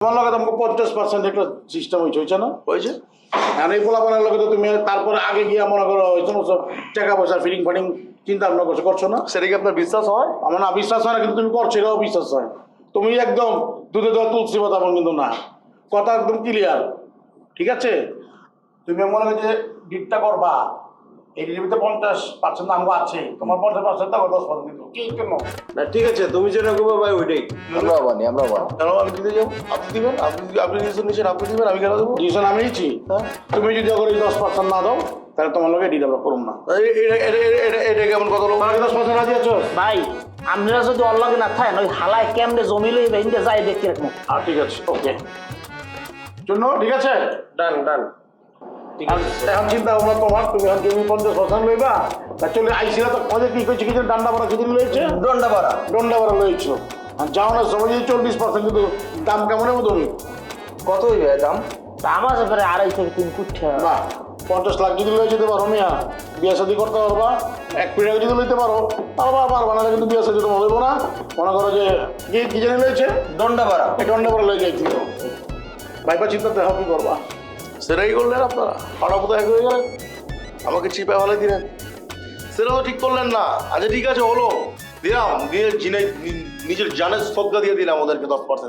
তোমার লগে তোমাকে 50% একটা সিস্টেম হয়েছে না হয়েছে আর এই পোলাপানের লগে তো তুমি তারপরে আগে গিয়া মনে করো ওই সমস্ত টাকা পয়সা ফিটিং ফাটিং চিন্তা ভাবনা করছো না সেটা কি আপনার বিশ্বাস হয়? আমার না বিশ্বাস হয় না, কিন্তু তুমি করছো এটাও বিশ্বাস হয়। তুমি একদম দুধে দেওয়া তুলসী পাতা কিন্তু না, কথা একদম ক্লিয়ার। ঠিক আছে, তুমি মনে হয় যে ডিটটা করবা, এই ডিবিতে 50% আমগো আছে, তোমার 50% টাকা 10% দিত কি কেন? না ঠিক আছে, তুমি যেটা করবো ভাই ওইটাই। আমরাও বানি। কেন আমি দিতে যাবো? আপনি দিবেন, আপনি ডিসিশন নিয়েছেন, আপনি দিবেন, আমি কেন দেবো? ডিসিশন আমি নিচ্ছি। তুমি যদি আবার এই 10% না দাও তাহলে তোমার লগে ডিট আমরা করুম না। এটা কেমন কথা বলবো? তোমার কি 10% রাজি আছো? ভাই আপনারা যদি অল্লাগে না থাকেন ওই হালায় কেমনে জমি লইবে ইন্দে যাই দেখতে রাখবো। ঠিক আছে, ওকে জন্য ঠিক আছে, ডান ডান। এখন চিন্তা ভাবনা তোমার, তুমি এখন জমি 50% লইবা তা চলে আইসিরা তো কবে কি কইছে, কিছু ডান্ডা বাড়া কিছু লইছে, দণ্ডা বাড়া। ডন্ডা বাড়া লইছো। আর যাও না সময় যদি 40%, কিন্তু দাম কেমন হবে তুমি? কত হইবে দাম? দাম আছে প্রায় 2.5 থেকে 3 কোটি টাকা। বাহ, 50 লাখ যদি লই যেতে পারো মিয়া, বিয়ে শাদী করতে পারবা। এক পিঠা যদি লইতে পারো পারবা না, কিন্তু বিয়ে শাদী তোমার হইব না। মনে করো যে কি জানি লইছে, দণ্ডা বাড়া। এই ডন্ডা বাড়া লই যাইছি ভাইপা, চিন্তা দেখো কি করবা। সেটাই করলেন আপনারা, হঠাৎ এক হয়ে গেলেন, আমাকে চিপে ফেলে দিলেন। সেটা তো ঠিক করলেন না। আচ্ছা ঠিক আছে, হলো দিলাম, দিয়ে নিজের জানের শ্রদ্ধা দিয়ে দিলাম ওদেরকে 10%।